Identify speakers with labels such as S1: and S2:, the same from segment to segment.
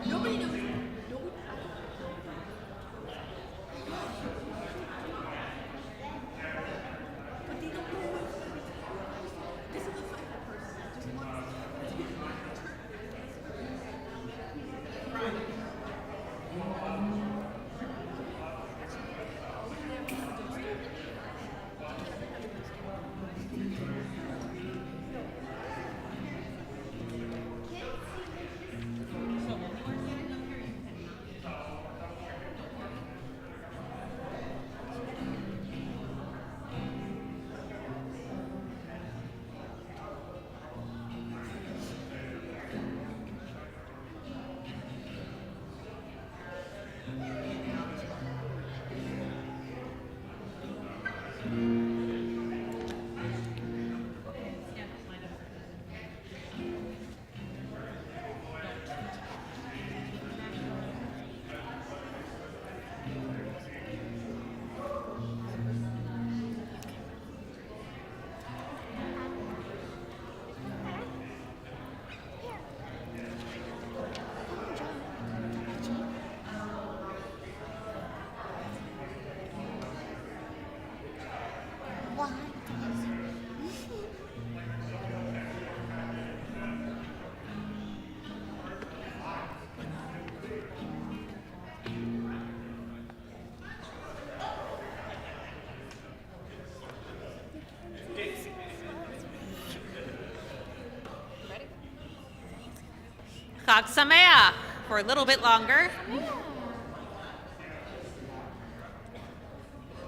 S1: Nobody knows. But they don't know. This is a psycho person that just wants
S2: Chag Sameach for a little bit longer.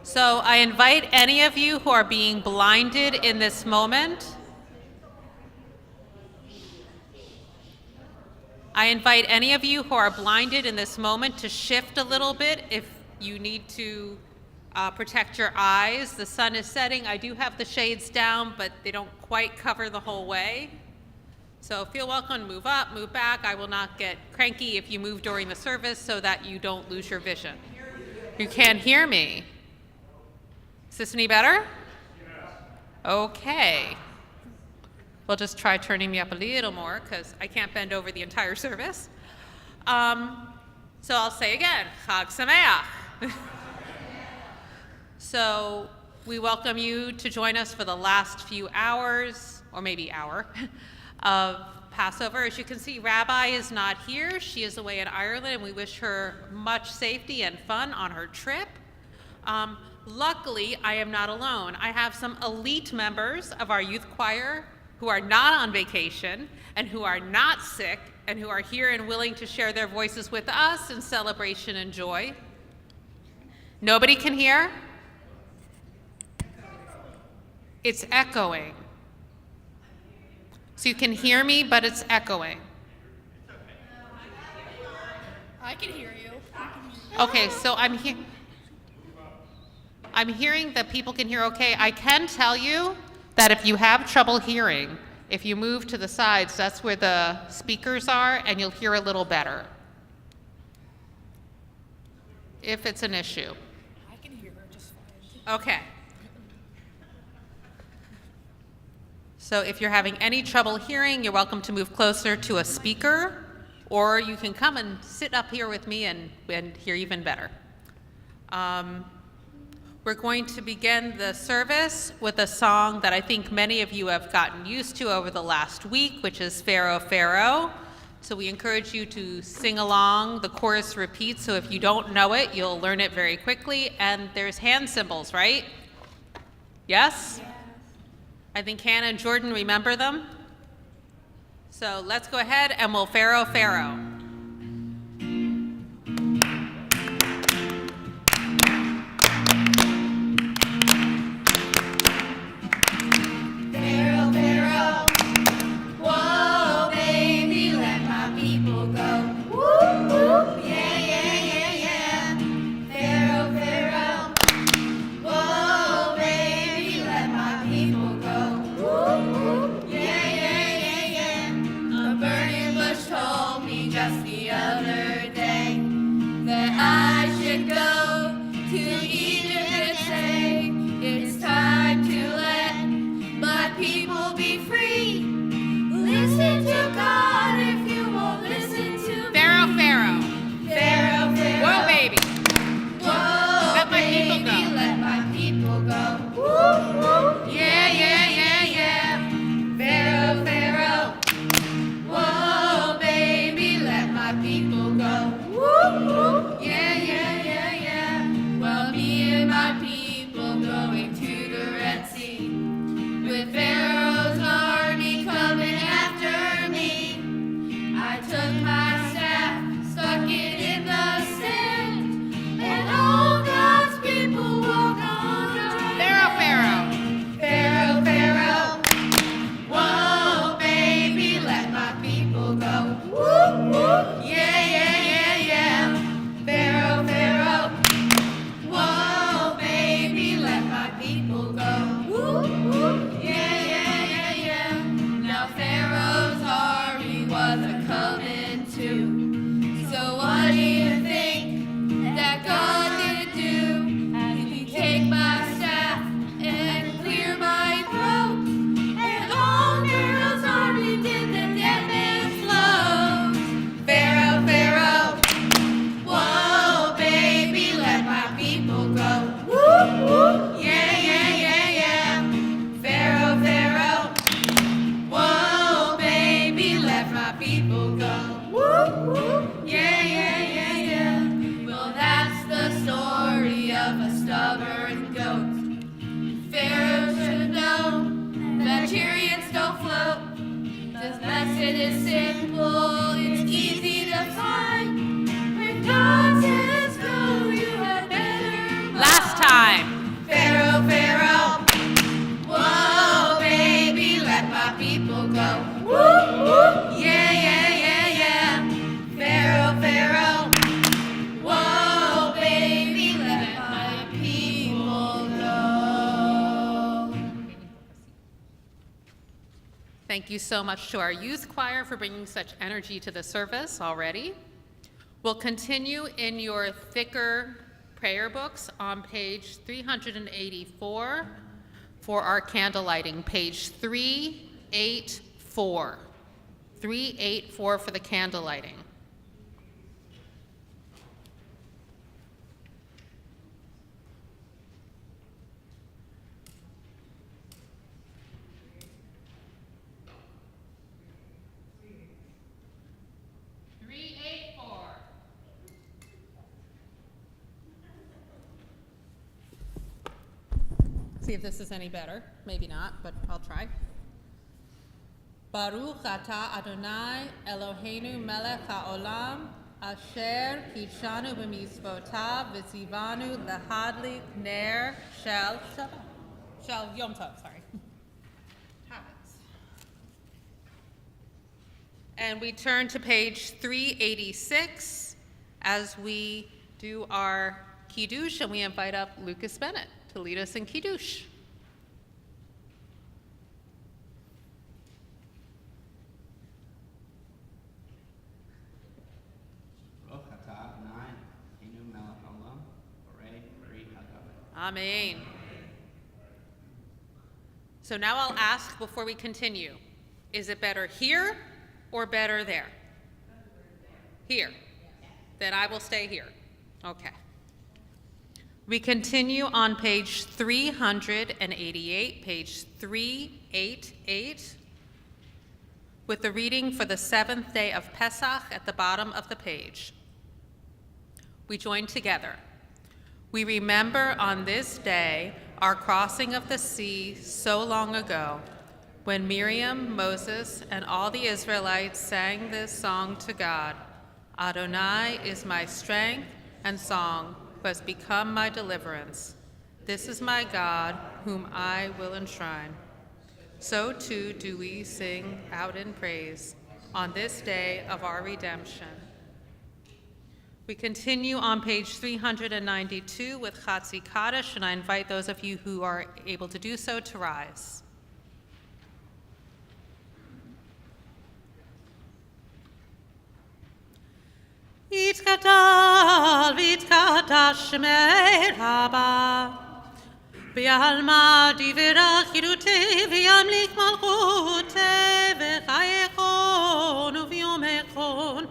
S2: So I invite any of you who are being blinded in this moment. I invite any of you who are blinded in this moment to shift a little bit if you need to protect your eyes. The sun is setting. I do have the shades down, but they don't quite cover the whole way. So feel welcome to move up, move back. I will not get cranky if you move during the service so that you don't lose your vision. You can't hear me. Is this any better? Okay. We'll just try turning me up a little more because I can't bend over the entire service. So I'll say again, Chag Sameach. So we welcome you to join us for the last few hours, or maybe hour, of Passover. As you can see, Rabbi is not here. She is away in Ireland, and we wish her much safety and fun on her trip. Luckily, I am not alone. I have some elite members of our youth choir who are not on vacation and who are not sick and who are here and willing to share their voices with us in celebration and joy. Nobody can hear? It's echoing. So you can hear me, but it's echoing.
S1: I can hear you.
S2: Okay, so I'm hearing that people can hear okay. I can tell you that if you have trouble hearing, if you move to the sides, that's where the speakers are, and you'll hear a little better. If it's an issue.
S1: I can hear her just fine.
S2: Okay. So if you're having any trouble hearing, you're welcome to move closer to a speaker, or you can come and sit up here with me and hear even better. We're going to begin the service with a song that I think many of you have gotten used to over the last week, which is Pharaoh, Pharaoh. So we encourage you to sing along. The chorus repeats, so if you don't know it, you'll learn it very quickly. And there's hand symbols, right? Yes? I think Hannah and Jordan remember them. So let's go ahead and we'll Pharaoh, Pharaoh.
S3: People be free. Listen to God.
S1: it is simple, it's easy to find. When God says go, you had better.
S2: Last time.
S1: Pharaoh, Pharaoh. Whoa, baby, let my people go. Woo, woo. Yeah, yeah, yeah, yeah. Pharaoh, Pharaoh. Whoa, baby, let my people go.
S2: Thank you so much to our youth choir for bringing such energy to the service already. We'll continue in your thicker prayer books on page 384 for our candle lighting, page 384. 384 for the candle lighting. See if this is any better. Maybe not, but I'll try. Baruch atah Adonai Eloheinu melech haolam asher kishanu b'mitzvotav v'tzivanu lehadlik ner shel Shabbat. Shel Yom Tov, sorry. Habits. And we turn to page 386 as we do our Kiddush, and we invite up Lucas Bennett to lead us in Kiddush. Amen. So now I'll ask before we continue, is it better here or better there? Here. Then I will stay here. Okay. We continue on page 388, page 388, with the reading for the seventh day of Pesach at the bottom of the page. We join together. We remember on this day our crossing of the sea so long ago, when Miriam, Moses, and all the Israelites sang this song to God. Adonai is my strength and song, who has become my deliverance. This is my God, whom I will enshrine. So too do we sing out in praise on this day of our redemption. We continue on page 392 with Chatzi Kaddish, and I invite those of you who are able to do so to rise. Yitkadal v'yitkadash shmei Rabba v'yalma divrei chirutei v'yamlik malchutei v'chayechon u'v'yomechon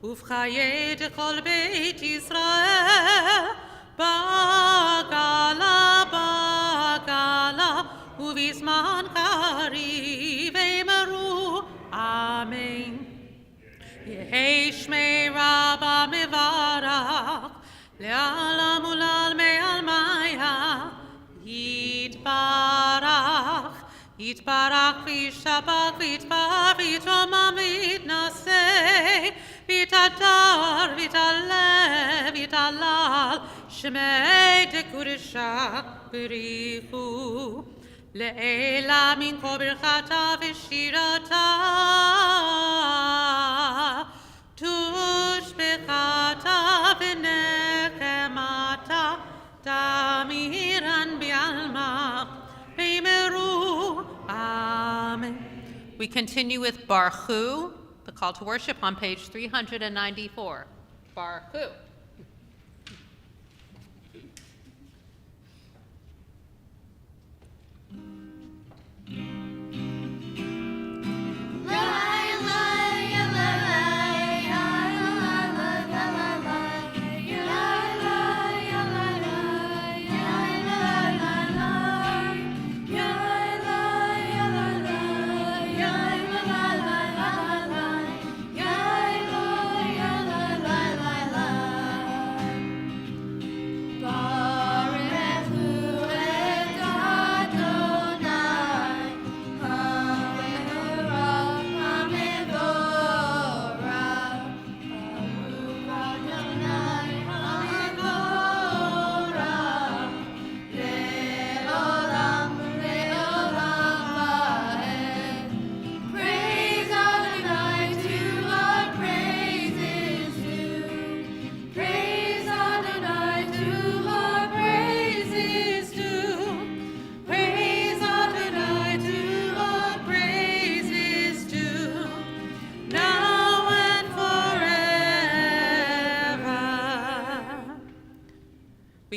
S2: ufchaye dekol beit Yisrael bagala bagala uvizman kariv emeru amen. Yehei shmei Rabba mevarach le'alam ulal me'al maya yitbarach yitbarach v'yishabach v'yitbar v'yitromam v'yitnaseh v'yitadar v'yitalev v'yitalal shmei dekudesha b'richu le'ela min kol birchata v'shirata tushbechata v'nechemata tamiran bi'alma v'yimeru amen. We continue with Baruch, the call to worship on page 394. Baruch.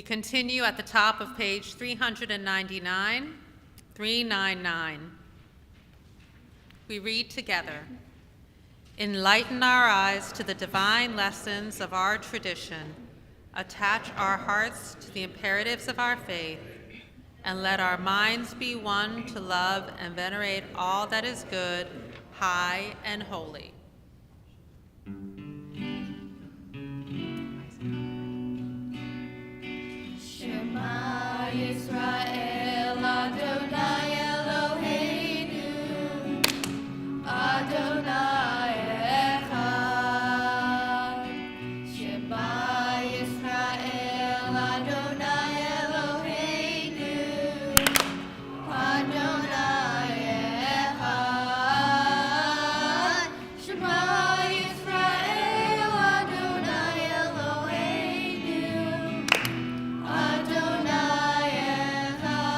S2: We continue at the top of page 399, 399. We read together. Enlighten our eyes to the divine lessons of our tradition. Attach our hearts to the imperatives of our faith, and let our minds be one to love and venerate all that is good, high, and holy.
S1: Shema Yisrael Adonai Eloheinu Adonai Echad. Shema Yisrael Adonai Eloheinu Adonai Echad. Shema Yisrael Adonai Eloheinu Adonai Echad.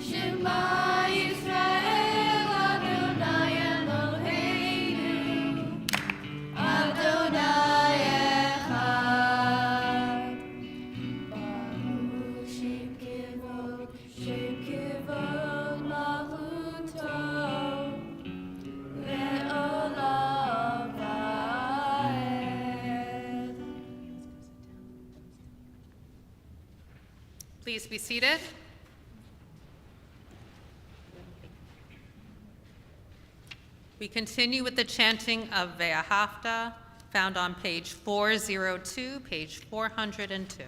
S1: Shema Yisrael Adonai Eloheinu Adonai Echad. Baruch Shem Kivod Malchuto Le'olam Va'ed.
S2: Please be seated. We continue with the chanting of Ve'ahavta, found on page 402, page 402.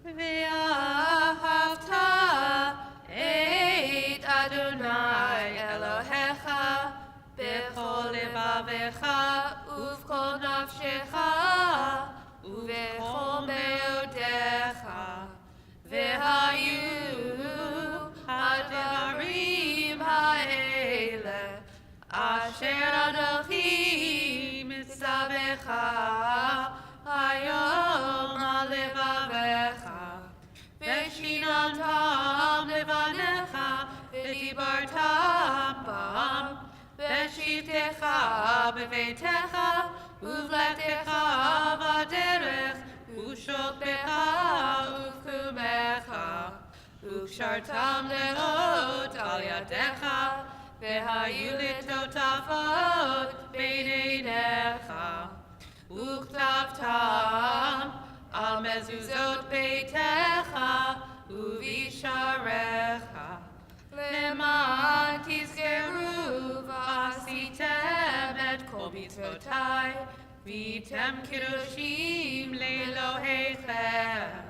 S1: Ve'ahavta et Adonai Elohecha b'chol levavecha uv'chol nafshecha uv'chol meodecha ve'hayu hadarim ha'ele asher Anochi mitzavecha hayom alevavecha ושיננתם לבניך ודיברתם בם בשבתך בביתך ובלכתך בדרך ושוכבך ובקומך וקשרתם לאות על ידיך והיו לטוטפות בין עיניך וכתבתם על מזוזות ביתך ובשעריך למען תזכרו ועשיתם את כל מצוותיי והייתם קדושים לאלוהיכם.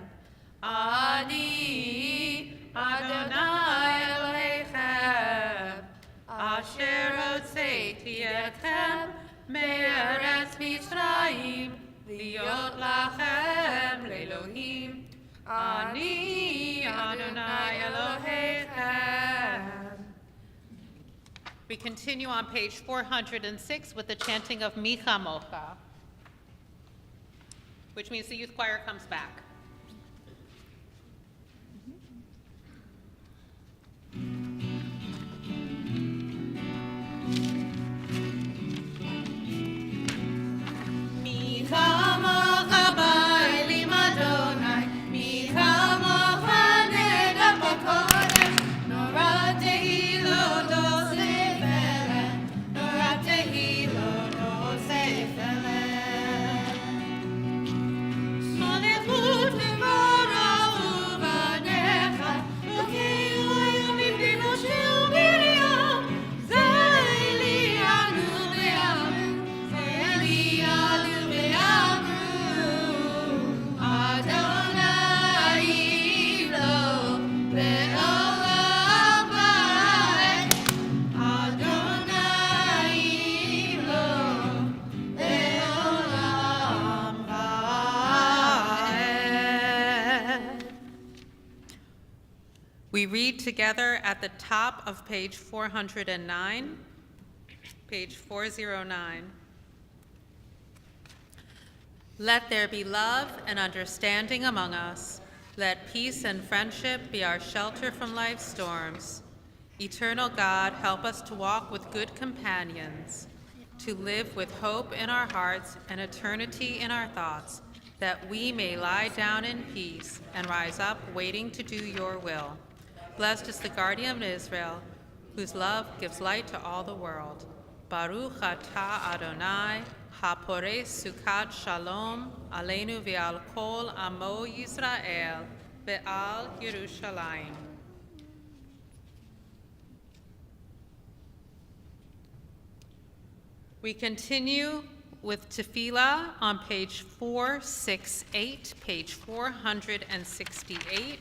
S1: אני אדוני אלוהיכם אשר הוצאתי אתכם מארץ מצרים להיות לכם לאלוהים. אני אדוני אלוהיכם.
S2: We continue on page 406 with the chanting of Micha Mocha, which means the youth choir comes back. We read together at the top of page 409, page 409. Let there be love and understanding among us. Let peace and friendship be our shelter from life's storms. Eternal God, help us to walk with good companions. to live with hope in our hearts and eternity in our thoughts, that we may lie down in peace and rise up waiting to do your will. Blessed is the guardian of Israel, whose love gives light to all the world. Baruch atah Adonai, hapore sukat shalom, aleinu ve'al kol amo Yisrael, ve'al Yerushalayim. We continue with Tefillah on page 468, page 468.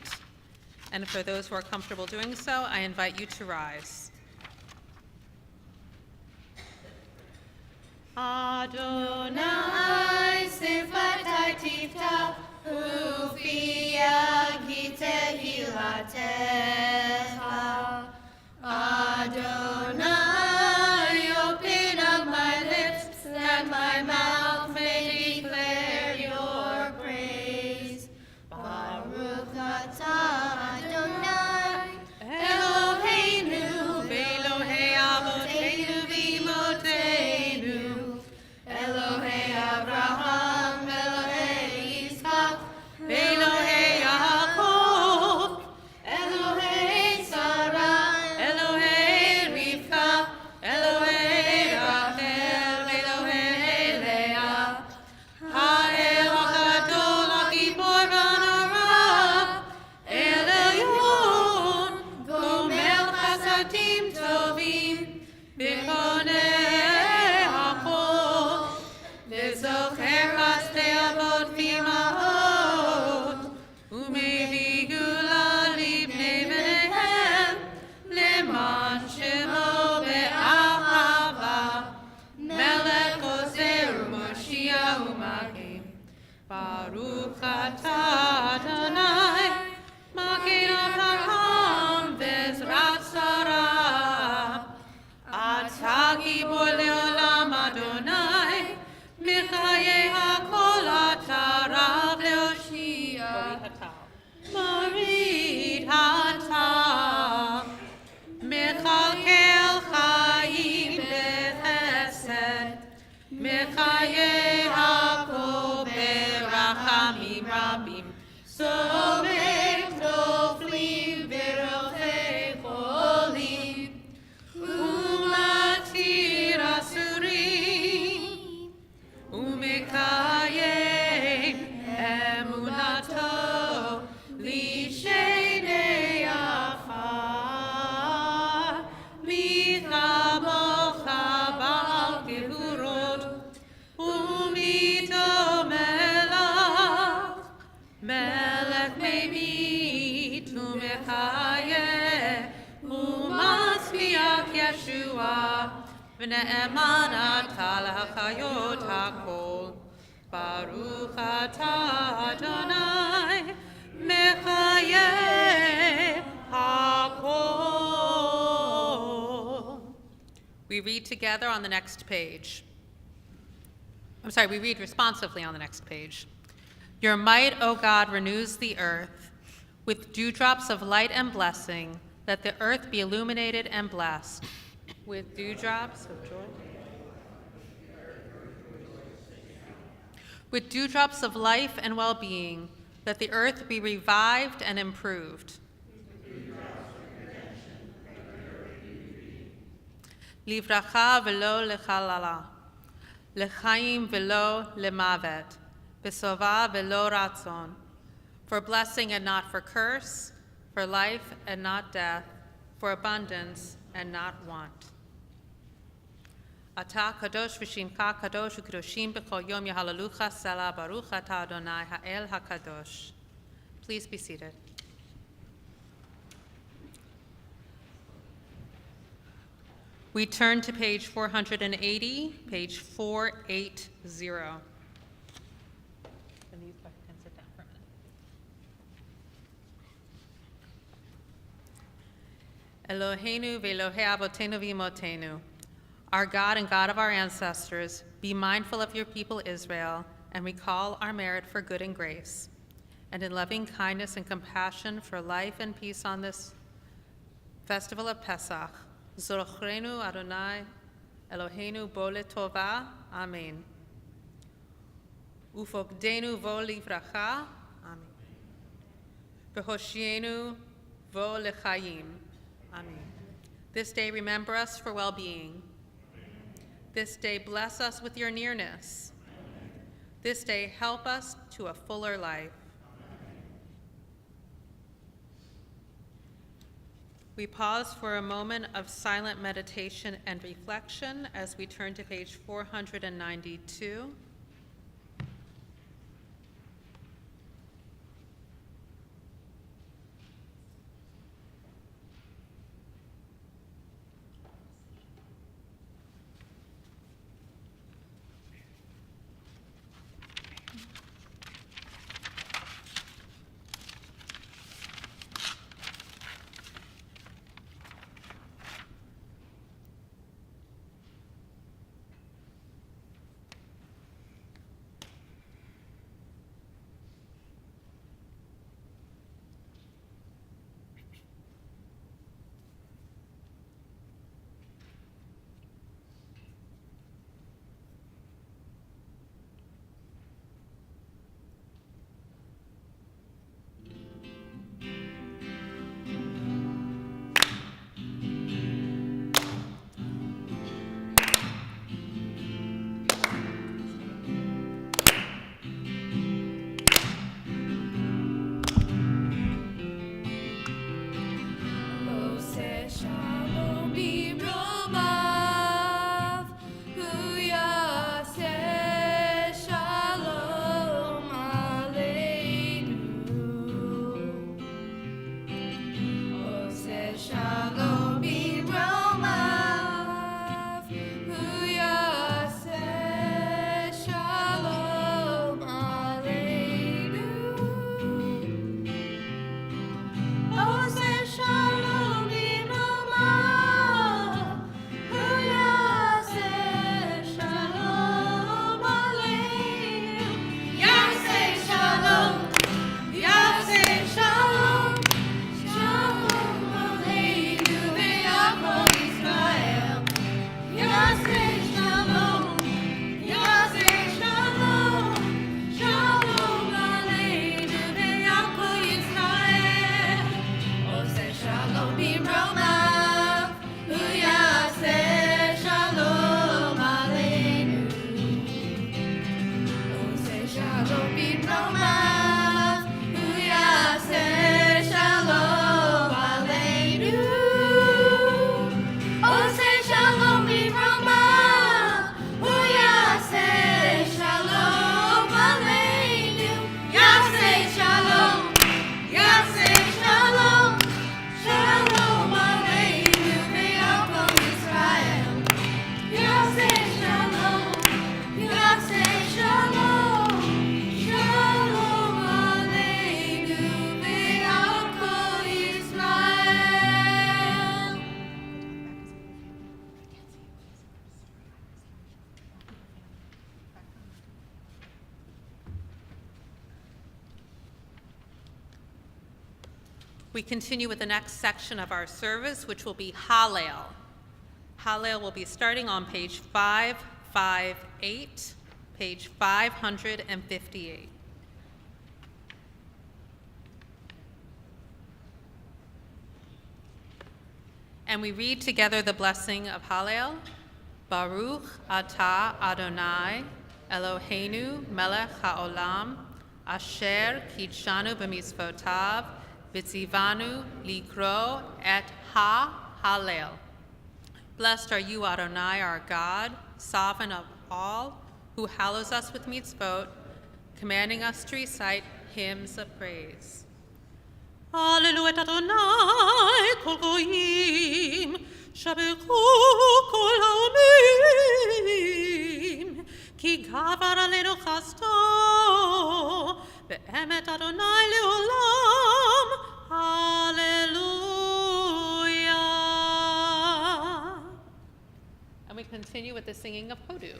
S2: And for those who are comfortable doing so, I invite you to rise.
S1: Adonai sifatai tifta ufia gitehilatecha. Adonai, open up my lips, that my mouth may declare your praise. Baruch atah Adonai, Eloheinu, Elohei Avotenu v'Imotenu, Elohei Abraham, Elohei Yitzchak, Elohei Yaakov, Elohei Sarah, Elohei Rivka, Elohei Rachel, Elohei Leah, Ha'el HaGadol HaGibor HaNorah, El Elyon, Gomel Chasadim Tovim, B'konei HaKol, V'zocher Chasdei Avot v'imahot, U'mevii gula libnei bneihem, Leman shemo be'ahava, Melech ozer u'Moshiach u'Magin. Baruch atah Adonai, Magen Avraham ve'ezrat Sarah. Atah gibor le'olam Adonai, Michayei hakol atah rav le'oshia. Barit atah, Mechalkel chayim b'chesed, Mechayei hakol berachamim rabim. Somek noflim v'rochei cholim, Umatir asurim, Umekayem emunato lishenei afar, Michamocha ba'al gevurot, Umito melach, Melech meimit umechayeh, Umatzliach Yeshua, V'ne'eman atah l'chayot hakol. Baruch atah Adonai, Mechayeh hakol. We read together on the next page. We read responsively on the next page. Your might, O God, renews the earth. With dewdrops of light and blessing, let the earth be illuminated and blessed. With dewdrops of joy. With dewdrops of life and well-being, let the earth be revived and improved. Livracha velo lechalala, lechaim velo lemavet, besova velo ratzon, for blessing and not for curse, for life and not death, for abundance and not want. Atah kadosh v'shimcha kadosh u'kadoshim b'chol yom yahalalucha selah baruch atah Adonai ha'el hakadosh. Please be seated. We turn to page 480, page 480. And you can sit down for a minute. Eloheinu ve'Elohei avotenu v'imotenu. Our God and God of our ancestors, be mindful of your people Israel and recall our merit for good and grace. And in loving kindness and compassion for life and peace on this festival of Pesach, Zorochrenu Adonai Eloheinu bo letova, amen. Ufokdenu vo livracha, amen. V'hoshienu vo lechayim, amen. This day remember us for well-being. This day bless us with your nearness. This day help us to a fuller life. We pause for a moment of silent meditation and reflection as we turn to page 492. We continue with the next section of our service, which will be Hallel. Hallel will be starting on page 558, page 558. And we read together the blessing of Hallel. Baruch atah Adonai, Eloheinu melech haolam, asher kitshanu b'mitzvotav, v'tzivanu likro et ha-Hallel. Blessed are you, Adonai, our God, sovereign of all, who hallows us with mitzvot, commanding us to recite hymns of praise. Hallelu et Adonai kol goyim, shabechu kol ha'omim, ki gavar aleinu chasto, be'emet Adonai leolam, hallelujah. And we continue with the singing of Hodu.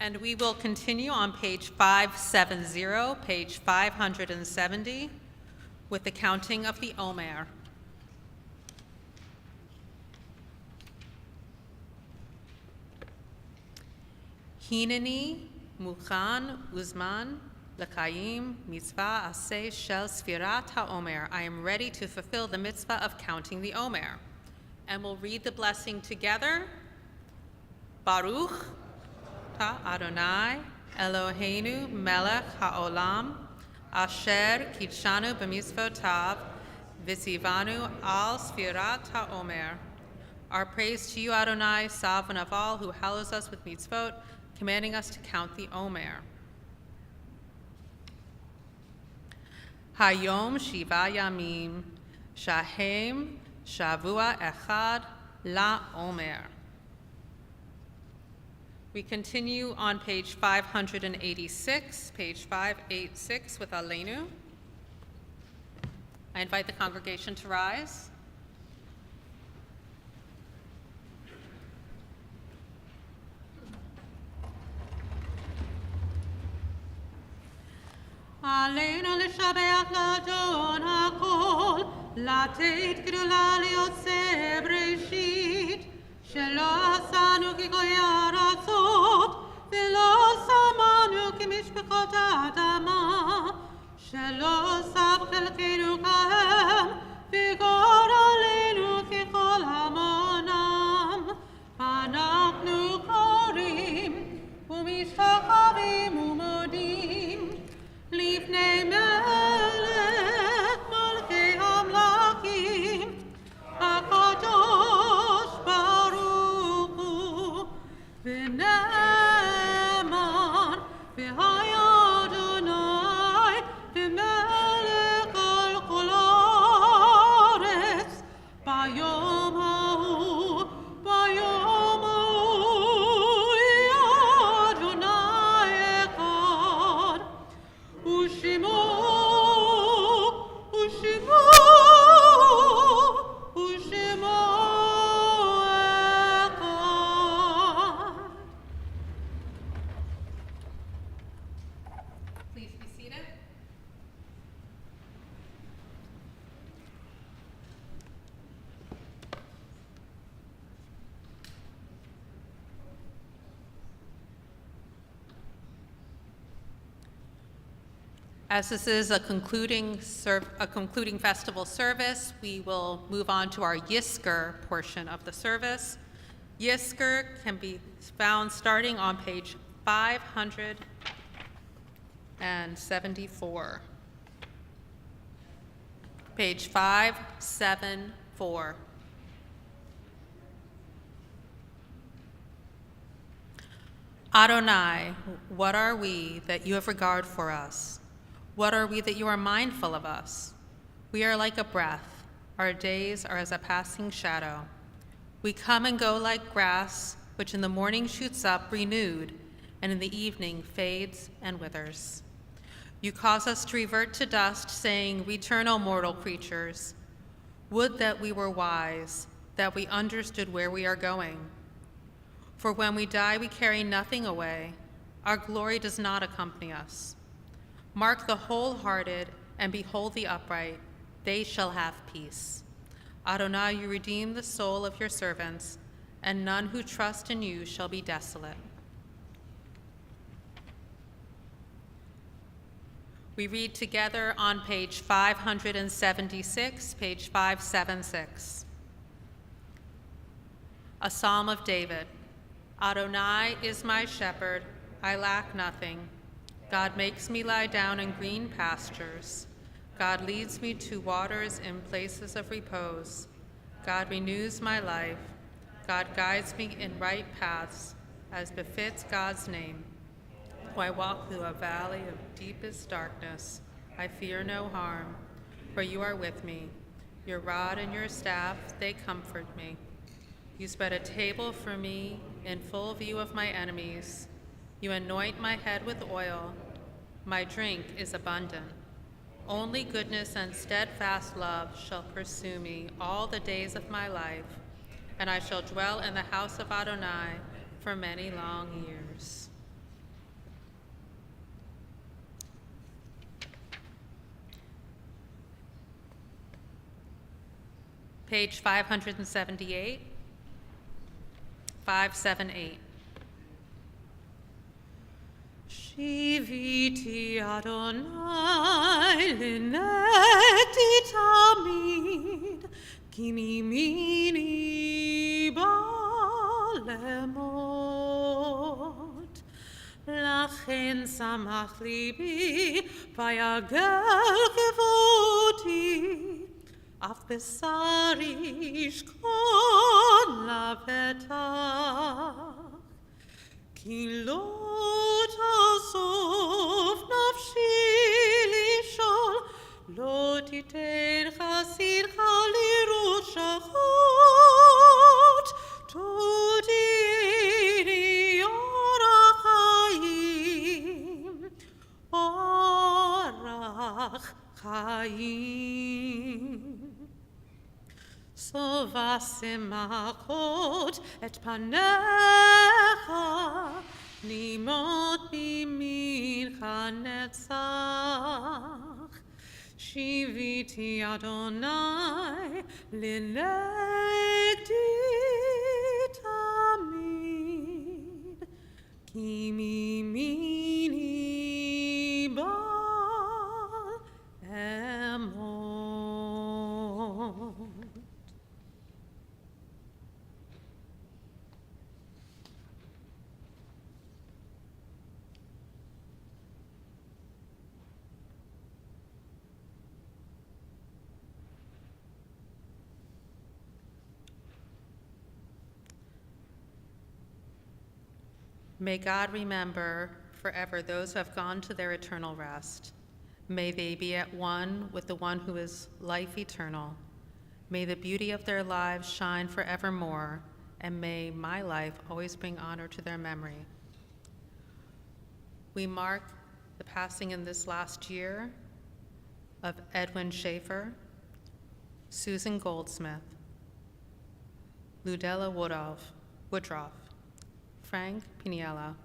S1: And we will continue on page 570, page 570, with the counting of the Omer. Hineni mukhan uzman l'chaim mitzvah aseh shel sfirat haomer. I am ready to fulfill the mitzvah of counting the Omer. And we'll read the blessing together. Baruch ta Adonai Eloheinu melech haolam asher kitshanu b'mitzvotav v'tzivanu al sfirat haomer. Our praise to you, Adonai, sovereign of all, who hallows us with mitzvot, commanding us to count the Omer. Hayom shiva yamim shahem shavua echad la Omer. We continue on page 586, page 586 with Aleinu. I invite the congregation to rise. עלינו לשבח לאדון הכל, לתת גדולה ליוצא בראשית, שלא עשנו כגויי ארצות, ולא שמנו כמשפחות האדמה, שלא שם חלקנו כהם, וגורלנו ככל המונם. אנחנו קוראים ומשתחווים ומודים לפני מלך מלכי המלכים, הקדוש ברוך הוא, ונאמן והיה אדוני ומלך על כל הארץ, ביום ההוא, ביום ההוא יהיה אדוני אחד. ושמו אחד. Please be seated. As this is a concluding festival service, we will move on to our Yizkor portion of the service. Yizkor can be found starting on page 574. Page 574. Adonai, what are we that you have regard for us? What are we that you are mindful of us? We are like a breath. Our days are as a passing shadow. We come and go like grass, which in the morning shoots up renewed, and in the evening fades and withers. You cause us to revert to dust, saying, "Return, O mortal creatures." Would that we were wise, that we understood where we are going. For when we die, we carry nothing away. Our glory does not accompany us. Mark the wholehearted and behold the upright. They shall have peace. Adonai, you redeem the soul of your servants, and none who trust in you shall be desolate. We read together on page 576, page 576. A Psalm of David. Adonai is my shepherd, I lack nothing. God makes me lie down in green pastures. God leads me to waters in places of repose. God renews my life. God guides me in right paths, as befits God's name. Though I walk through a valley of deepest darkness, I fear no harm, for you are with me. Your rod and your staff, they comfort me. You spread a table for me in full view of my enemies. You anoint my head with oil. My drink is abundant. Only goodness and steadfast love shall pursue me all the days of my life, and I shall dwell in the house of Adonai for many long years. Page 578, 578. Shiviti Adonai linekti tamid, kini mini balemot. Lachen samach libi, vayagel kevoti, af besari shkon lavetach. Ki lo tasov nafshi lishol, lo titen chasidcha lirut shachot, todini orach chaim, orach chaim. Sova semachot et panecha, nimot mimincha netzach. Shiviti Adonai linegdi tamid, ki mimini bal emot. May God remember forever those who have gone to their eternal rest. May they be at one with the one who is life eternal. May the beauty of their lives shine forevermore, and may my life always bring honor to their memory. We mark the passing in this last year of Edwin Schaefer, Susan Goldsmith, Ludella Woodruff, Frank Piniella,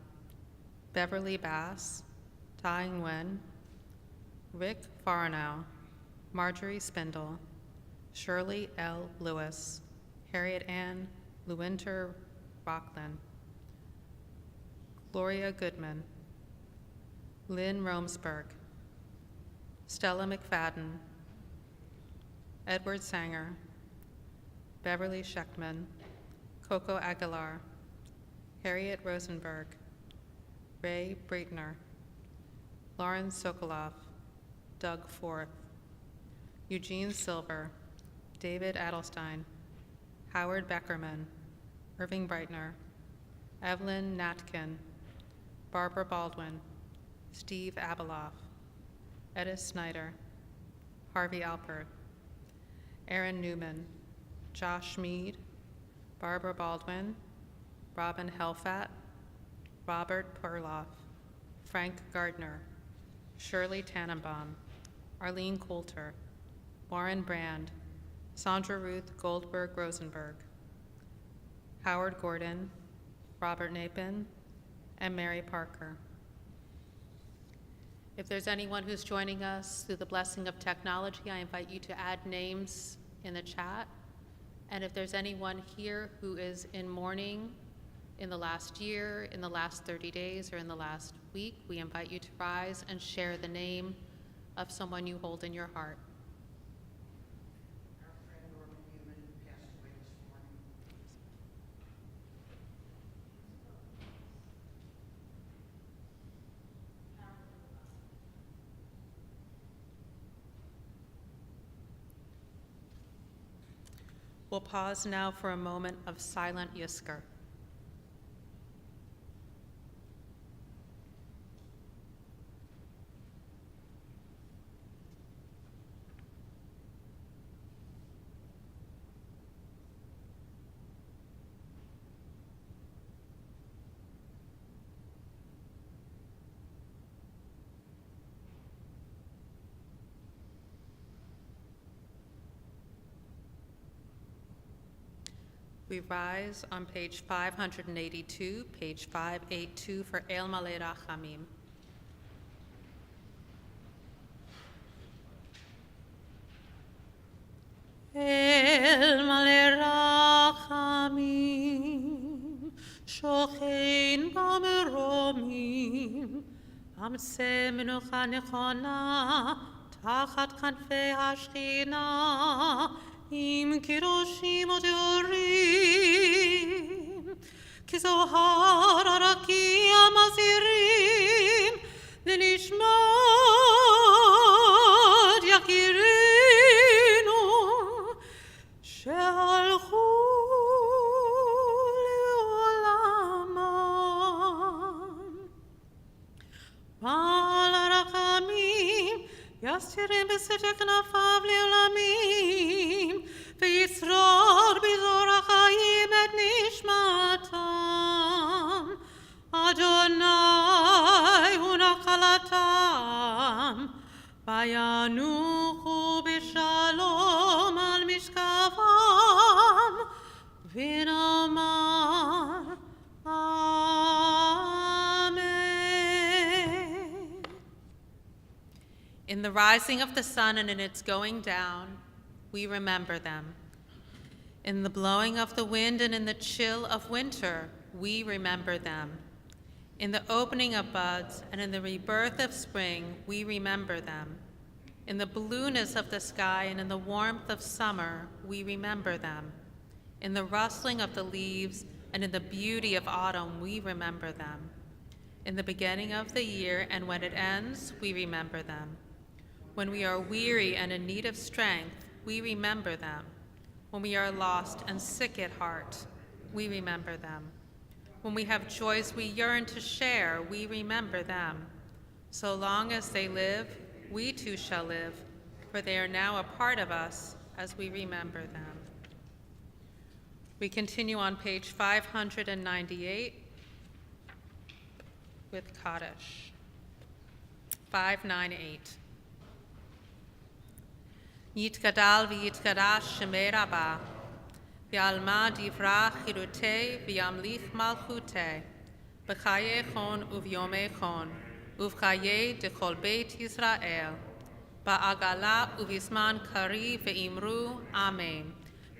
S1: Beverly Bass, Tai Nguyen, Rick Farnow, Marjorie Spindle, Shirley L. Lewis, Harriet Ann Lewinter Rockland, Gloria Goodman, Lynn Romsberg, Stella McFadden, Edward Sanger, Beverly Schechtman, Coco Aguilar, Harriet Rosenberg, Ray Breitner, Lauren Sokolov, Doug Forth, Eugene Silver, David Adelstein, Howard Beckerman, Irving Breitner, Evelyn Natkin, Barbara Baldwin, Steve Abeloff, Edith Snyder, Harvey Alpert, Aaron Newman, Josh Mead, Barbara Baldwin, Robin Helfat, Robert Perloff, Frank Gardner, Shirley Tannenbaum, Arlene Coulter, Warren Brand, Sandra Ruth Goldberg Rosenberg, Howard Gordon, Robert Napin, and Mary Parker. If there's anyone who's joining us through the blessing of technology, I invite you to add names in the chat. And if there's anyone here who is in mourning in the last year, in the last 30 days, or in the last week, we invite you to rise and share the name of someone you hold in your heart.
S3: Our friend Norman Newman passed away this morning.
S1: We'll pause now for a moment of silent Yizkor. We rise on page 582, page 582 for El Malei Rachamim. ישראל מלא רחמים, שוכן במרומים, אמצא מנוחה נכונה, תחת כנפי השכינה, עם קידושים וטהורים, כזוהר הרקיע מזהירים, לנשמת יקירינו, שהלכו לעולמם. בעל הרחמים יסתירם בסתר כנפיו לעולמים, ויצרור בזור החיים את נשמתם. אדוני הוא נחלתם, וינוחו בשלום על משכבם, ונאמר Amen. In the rising of the sun and in its going down, we remember them. In the blowing of the wind and in the chill of winter, we remember them. In the opening of buds and in the rebirth of spring, we remember them. In the blueness of the sky and in the warmth of summer, we remember them. In the rustling of the leaves and in the beauty of autumn, we remember them. In the beginning of the year and when it ends, we remember them. When we are weary and in need of strength, we remember them. When we are lost and sick at heart, we remember them. When we have joys we yearn to share, we remember them. So long as they live, we too shall live, for they are now a part of us as we remember them. We continue on page 598 with Kaddish. 598. Yitgadal v'yitgadash shemei Rabbah, v'alma divrach chirutei v'yamlich malchutei, b'chaye chon uvyome chon, uvchaye dechol beit Yisrael, ba'agala uvisman kari ve'imru, Amen.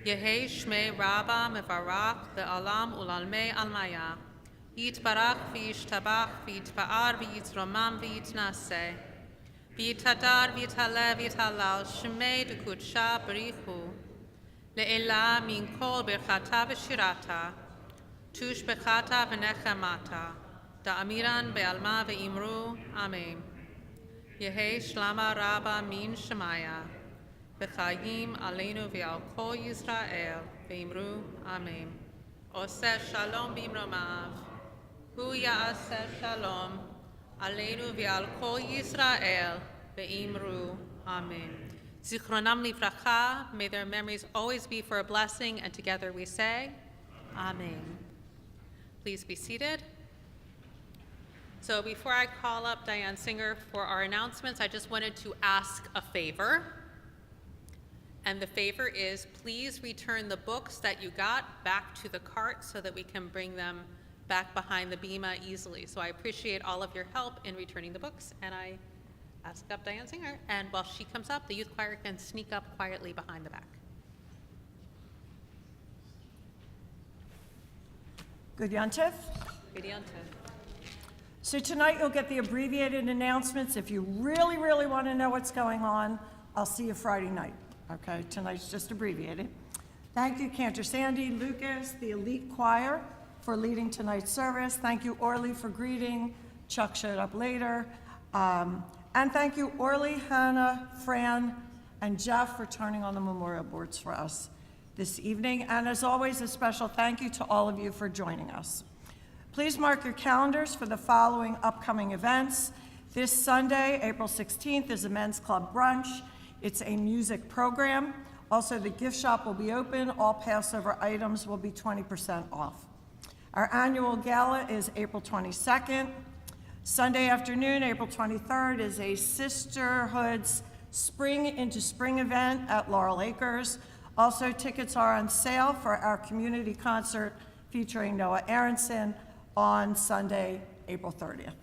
S1: Yehi shmei Rabbah mevarach ve'alam ulalmei almaya, yitbarach v'yishtabach v'yitpa'ar v'yitromam v'yitnaseh, v'yitadar v'yitalev v'yitalal shmei dekudsha b'richu, le'ela min kol birchata v'shirata, tush bechata v'nechemata, da'amiran be'alma ve'imru, Amen. Yehi shlama Rabbah min shemaya, v'chayim aleinu v'al kol Yisrael, ve'imru, Amen. Oseh shalom b'imromav, hu ya'aseh shalom, aleinu v'al kol Yisrael, ve'imru, Amen. Zichronam livracha, may their memories always be for a blessing, and together we say, Amen. Please be seated. So before I call up Diane Singer for our announcements, I just wanted to ask a favor. And the favor is, please return the books that you got back to the cart so that we can bring them back behind the bima easily. So I appreciate all of your help in returning the books, and I ask up Diane Singer, and while she comes up, the youth choir can sneak up quietly behind the back.
S4: Good Yontif.
S1: Good Yontif.
S4: So tonight you'll get the abbreviated announcements. If you really, really want to know what's going on, I'll see you Friday night. Okay, tonight's just abbreviated. Thank you, Cantor Sandy, Lucas, the elite choir, for leading tonight's service. Thank you, Orly, for greeting. Chuck showed up later. And thank you, Orly, Hannah, Fran, and Jeff for turning on the memorial boards for us this evening. And as always, a special thank you to all of you for joining us. Please mark your calendars for the following upcoming events. This Sunday, April 16th, is a men's club brunch. It's a music program. Also, the gift shop will be open. All Passover items will be 20% off. Our annual gala is April 22nd. Sunday afternoon, April 23rd, is a Sisterhood's Spring into Spring event at Laurel Acres. Also, tickets are on sale for our community concert featuring Noah Aronson on Sunday, April 30th.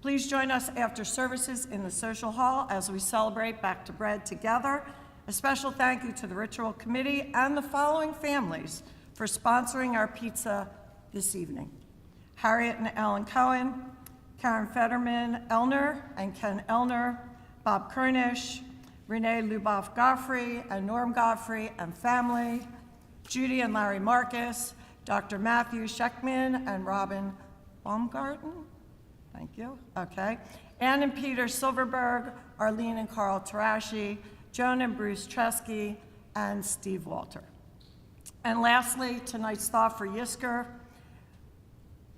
S4: Please join us after services in the social hall as we celebrate Back to Bread together. A special thank you to the Ritual Committee and the following families for sponsoring our pizza this evening: Harriet and Ellen Cohen, Karen Fetterman Elner and Ken Elner, Bob Kernish, Renee Luboff Godfrey and Norm Godfrey and family, Judy and Larry Marcus, Dr. Matthew Scheckman and Robin Baumgarten. Thank you. Okay. Ann and Peter Silverberg, Arlene and Carl Tarashi, Joan and Bruce Tresky, and Steve Walter. And lastly, tonight's thought for Yizkor: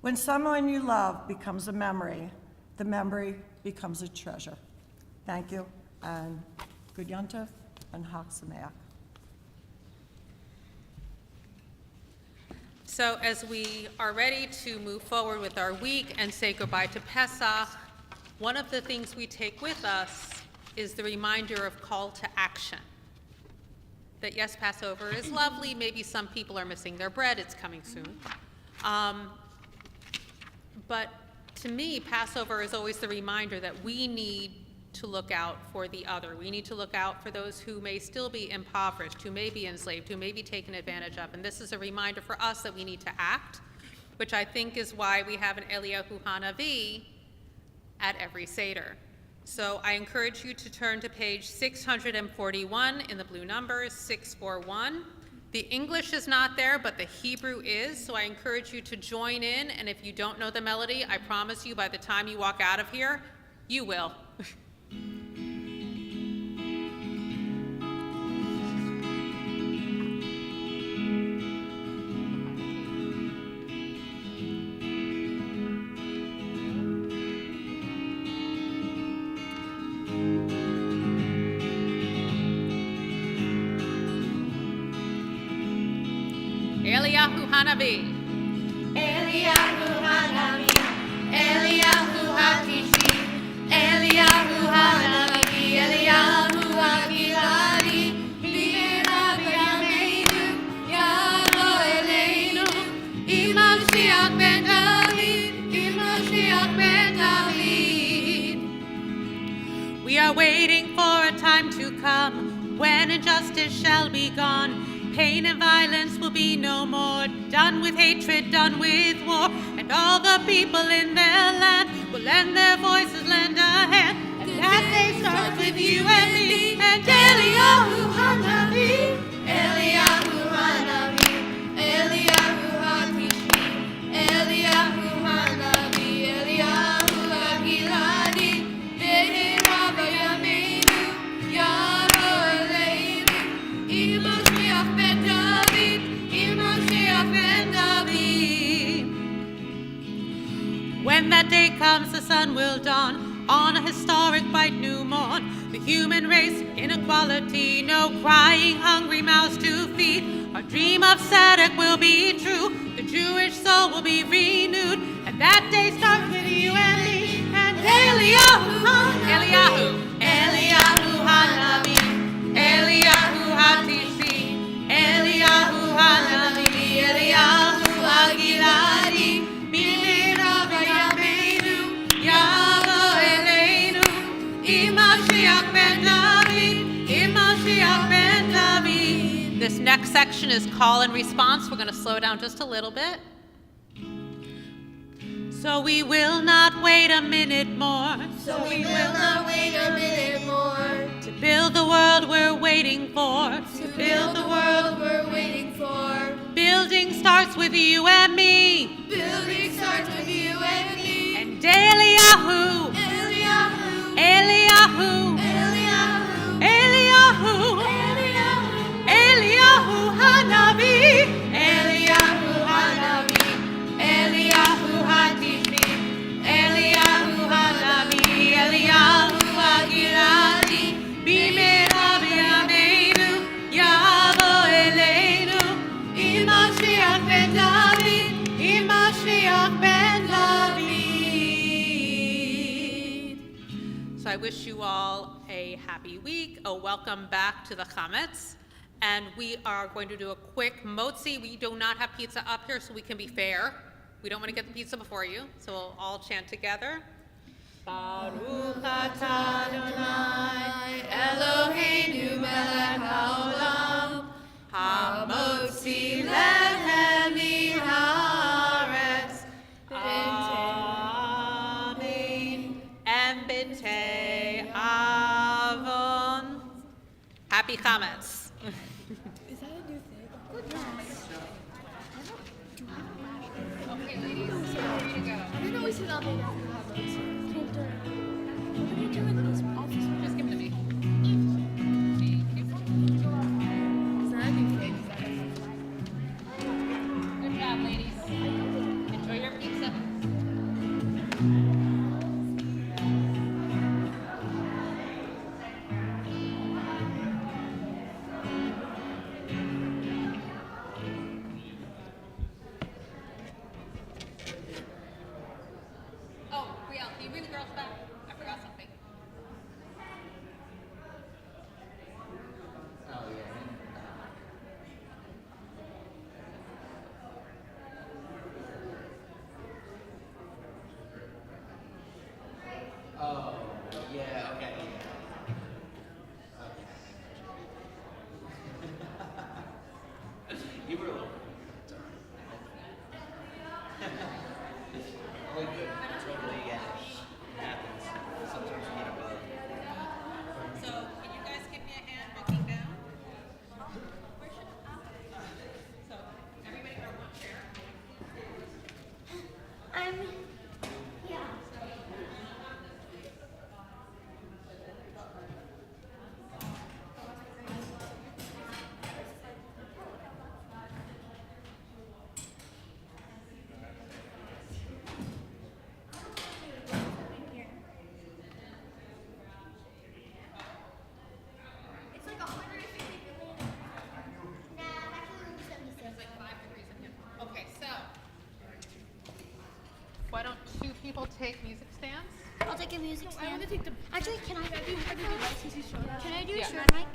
S4: when someone you love becomes a memory, the memory becomes a treasure. Thank you, and good Yontif and Chag Sameach.
S1: So as we are ready to move forward with our week and say goodbye to Pesach, one of the things we take with us is the reminder of call to action. That yes, Passover is lovely. Maybe some people are missing their bread. It's coming soon. But to me, Passover is always the reminder that we need to look out for the other. We need to look out for those who may still be impoverished, who may be enslaved, who may be taken advantage of. And this is a reminder for us that we need to act, which I think is why we have an Eliyahu Hanavi at every Seder. So I encourage you to turn to page 641 in the blue numbers, 641. The English is not there, but the Hebrew is, so I encourage you to join in, and if you don't know the melody, I promise you by the time you walk out of here, you will. Eliyahu Hanavi.
S5: Eliyahu Hanavi, Eliyahu Hatishi, Eliyahu Hanavi, Eliyahu Hagiladi, Bimera B'yameinu, Yavo Eleinu, Mashiach ben David, Mashiach ben David.
S1: We are waiting for a time to come when injustice shall be gone. Pain and violence will be no more. Done with hatred, done with war. And all the people in their land will lend their voices, lend a hand. And that day starts with you and me. And Eliyahu Hanavi,
S5: Eliyahu Hanavi, Eliyahu Hatishi, Eliyahu Hanavi, Eliyahu Hagiladi, Bimera B'yameinu, Yavo Eleinu, Mashiach ben David, Mashiach ben David.
S1: when that day comes, the sun will dawn on a historic bright new morn. The human race, inequality, no crying hungry mouths to feed. Our dream of Tzedek will be true. The Jewish soul will be renewed. And that day starts with you and me. And Eliyahu, Eliyahu, Eliyahu Hanavi, Eliyahu Hatishi, Eliyahu Hanavi, Eliyahu Hagiladi, Bimera B'yameinu, Yavo Eleinu, Mashiach ben David, Mashiach ben David. This next section is call and response. We're going to slow down just a little bit. So we will not wait a minute more.
S5: So we will not wait a minute more
S1: To build the world we're waiting for.
S5: to build the world we're waiting for.
S1: Building starts with you and me.
S5: Building starts with you and me.
S1: And Eliyahu,
S5: Eliyahu,
S1: Eliyahu,
S5: Eliyahu,
S1: Eliyahu,
S5: Eliyahu,
S1: Eliyahu Hanavi,
S5: Eliyahu Hanavi, Eliyahu Hatishi, Eliyahu Hanavi, Eliyahu Hagiladi,
S1: Bimera B'yameinu, Yavo Eleinu,
S5: Mashiach ben David,
S1: Mashiach ben David. So I wish you all a happy week, a welcome back to the Chametz, and we are going to do a quick motzi. We do not have pizza up here, so we can be fair. We don't want to get the pizza before you, so we'll all chant together.
S2: Baruch atah Adonai
S5: Eloheinu melech haolam, hamotzi lechem min haaretz,
S2: Amen. And b'tei avon. Happy Chametz. Just give it to me. Good job, ladies. Enjoy your pizza. Oh, Brielle, can you bring the girls back? I forgot something.
S6: Oh, yeah, okay. You were a little. It's all right. Only good. Totally, yeah. It happens. Sometimes you get a bug.
S2: So, can you guys give me a hand looking down? So, everybody grab one chair.
S5: Yeah. It's like 150 billion. Nah, actually, it's 76.
S2: It's like 5 degrees in here. Okay, so. Why don't two people take music stands?
S5: I'll take a music stand.
S7: I want to take the.
S5: Actually, can I do a short mic?
S7: Yeah.
S5: Can I do a short mic?